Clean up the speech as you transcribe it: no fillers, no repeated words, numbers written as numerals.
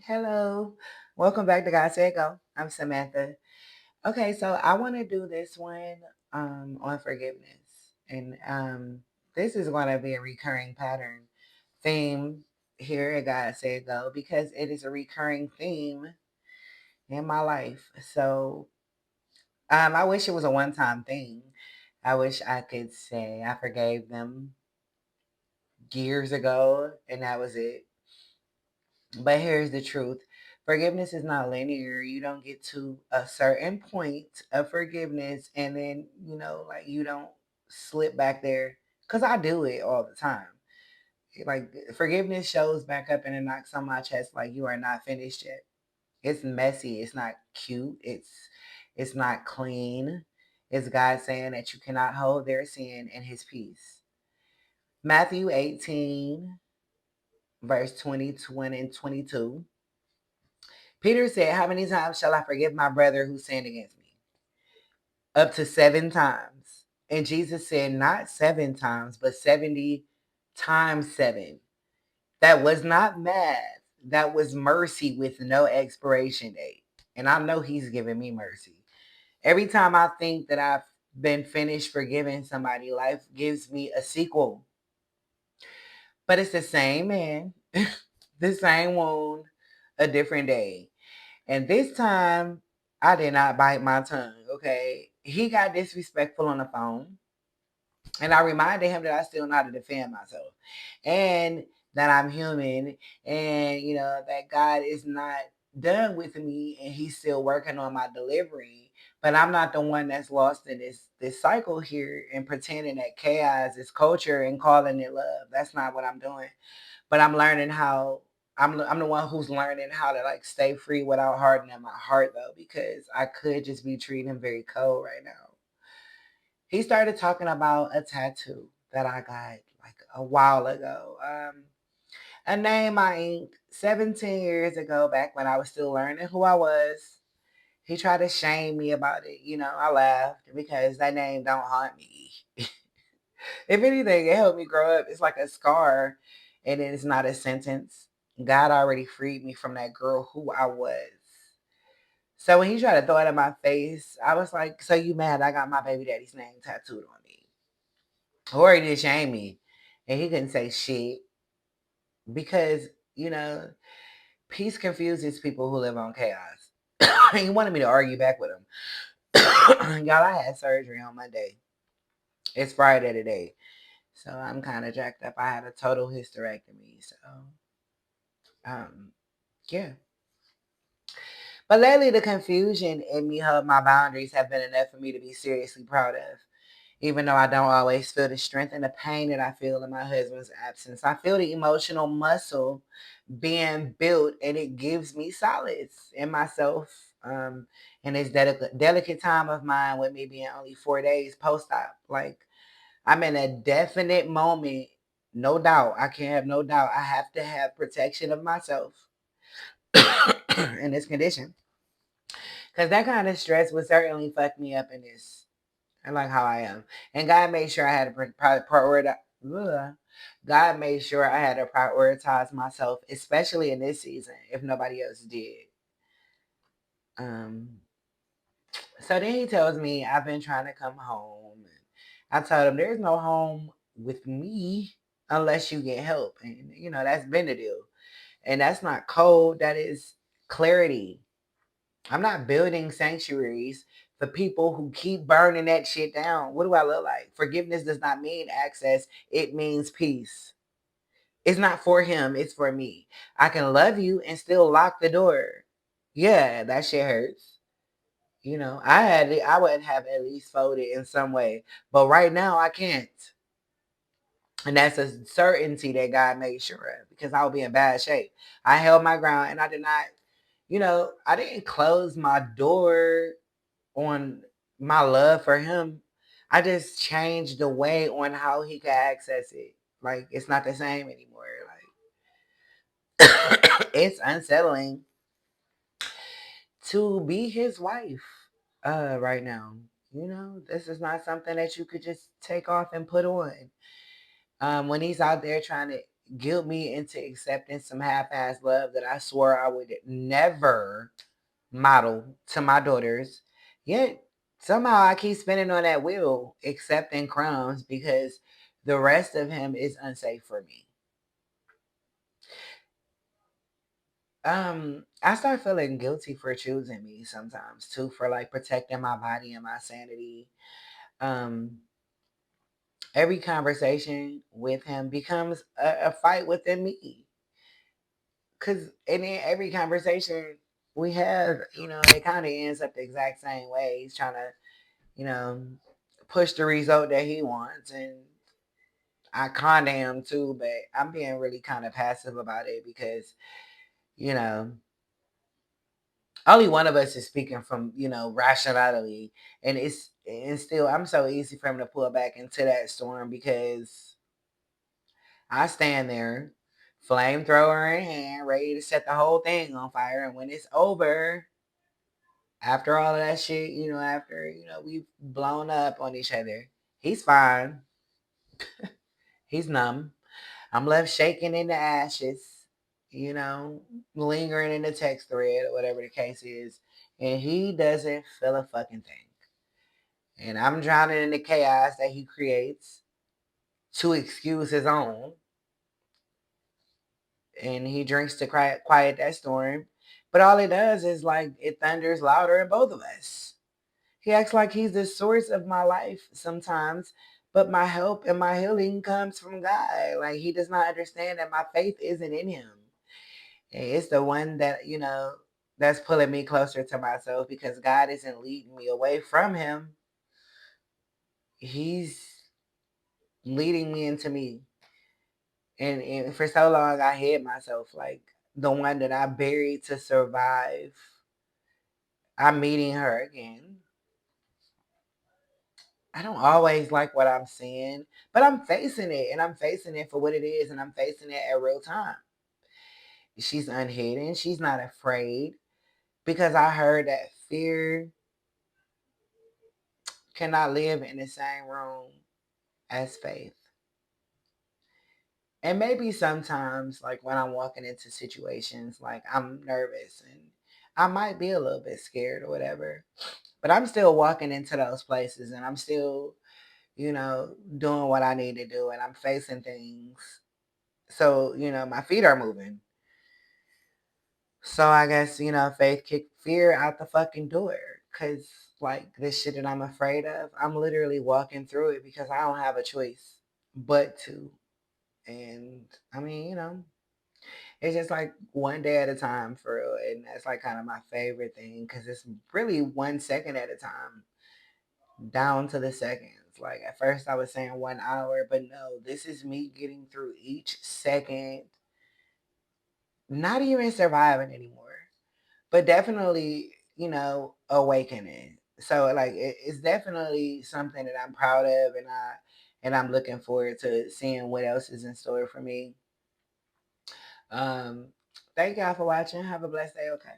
Hello. Welcome back to God Said Go. I'm Samantha. Okay, so I want to do this one on forgiveness. And this is going to be a recurring pattern theme here at God Said Go because it is a recurring theme in my life. So I wish it was a one-time thing. I wish I could say I forgave them years ago and that was it. But here's the truth. Forgiveness is not linear. You don't get to a certain point of forgiveness and then, like you don't slip back there. Because I do it all the time. Like forgiveness shows back up and it knocks on my chest like you are not finished yet. It's messy. It's not cute. It's not clean. It's God saying that you cannot hold their sin in his peace. Matthew 18, verse 20 and 22. Peter said, how many times shall I forgive my brother who sinned against me? Up to 7 times. And Jesus said, not 7 times, but 70 times 7. That was not math. That was mercy with no expiration date. And I know he's giving me mercy. Every time I think that I've been finished forgiving somebody, life gives me a sequel. But it's the same man, the same wound, a different day. And this time, I did not bite my tongue, okay? He got disrespectful on the phone. And I reminded him that I still know how to defend myself. And that I'm human. And, that God is not done with me and he's still working on my delivery. But I'm not the one that's lost in this cycle here and pretending that chaos is culture and calling it love. That's not what I'm doing. But I'm learning how I'm the one who's learning how to like stay free without hardening my heart though, because I could just be treating him very cold right now. He started talking about a tattoo that I got like a while ago. A name I inked 17 years ago back when I was still learning who I was. He tried to shame me about it. I laughed because that name don't haunt me. If anything, it helped me grow up. It's like a scar, and it's not a sentence. God already freed me from that girl who I was. So when he tried to throw it in my face, I was like, "So you mad? I got my baby daddy's name tattooed on me." Or he did shame me, and he couldn't say shit because peace confuses people who live on chaos. He wanted me to argue back with him. Y'all, I had surgery on Monday. It's Friday today. So I'm kind of jacked up. I had a total hysterectomy. So, um, yeah. But lately, the confusion in me held my boundaries have been enough for me to be seriously proud of. Even though I don't always feel the strength and the pain that I feel in my husband's absence, I feel the emotional muscle being built, and it gives me solace in myself. In this delicate time of mine, with me being only 4 days post-op, like I'm in a definite moment. No doubt. I can't have no doubt. I have to have protection of myself in this condition. Because that kind of stress would certainly fuck me up in this. I like how I am. And God made sure I had to prioritize. God made sure I had to prioritize myself, especially in this season, if nobody else did. Um, so then he tells me I've been trying to come home. I told him there's no home with me unless you get help. And, that's been the deal. And that's not cold, that is clarity. I'm not building sanctuaries for people who keep burning that shit down. What do I look like? Forgiveness does not mean access, it means peace. It's not for him, it's for me. I can love you and still lock the door. Yeah, that shit hurts. I would have at least folded in some way, but right now I can't. And that's a certainty that God made sure of because I would be in bad shape. I held my ground and I did not, I didn't close my door on my love for him. I just changed the way on how he could access it. Like it's not the same anymore. Like it's unsettling to be his wife right now. This is not something that you could just take off and put on. When he's out there trying to guilt me into accepting some half-ass love that I swore I would never model to my daughters. Yet somehow I keep spinning on that wheel, accepting crumbs because the rest of him is unsafe for me. I start feeling guilty for choosing me sometimes too, for like protecting my body and my sanity. Um, every conversation with him becomes a fight within me. Cause and then every conversation we have, it kind of ends up the exact same way. He's trying to, you know, push the result that he wants, and I kind of am too. But I'm being really kind of passive about it because, you know, only one of us is speaking from, rationality, and still I'm so easy for him to pull back into that storm because I stand there, flamethrower in hand, ready to set the whole thing on fire. And when it's over, after all of that shit, after, we've blown up on each other, he's fine. He's numb. I'm left shaking in the ashes, you know, lingering in the text thread or whatever the case is. And he doesn't feel a fucking thing. And I'm drowning in the chaos that he creates to excuse his own. And he drinks to quiet that storm. But all it does is like it thunders louder in both of us. He acts like he's the source of my life sometimes, but my help and my healing comes from God. Like he does not understand that my faith isn't in him. And it's the one that, that's pulling me closer to myself because God isn't leading me away from him. He's leading me into me. And for so long I hid myself like the one that I buried to survive. I'm meeting her again. I don't always like what I'm seeing, but I'm facing it and I'm facing it for what it is and I'm facing it at real time. She's unhidden. She's not afraid because I heard that fear cannot live in the same room as faith. And maybe sometimes, like when I'm walking into situations, like I'm nervous and I might be a little bit scared or whatever, but I'm still walking into those places and I'm still, doing what I need to do and I'm facing things. So, my feet are moving. So I guess, faith kicked fear out the fucking door. Cause like this shit that I'm afraid of, I'm literally walking through it because I don't have a choice but to. And I mean, it's just like one day at a time for real. And that's like kind of my favorite thing because it's really 1 second at a time, down to the seconds. Like at first I was saying 1 hour, but no, this is me getting through each second, not even surviving anymore, but definitely, awakening. So like it's definitely something that I'm proud of, and I'm looking forward to seeing what else is in store for me. Um, thank y'all for watching. Have a blessed day. Okay.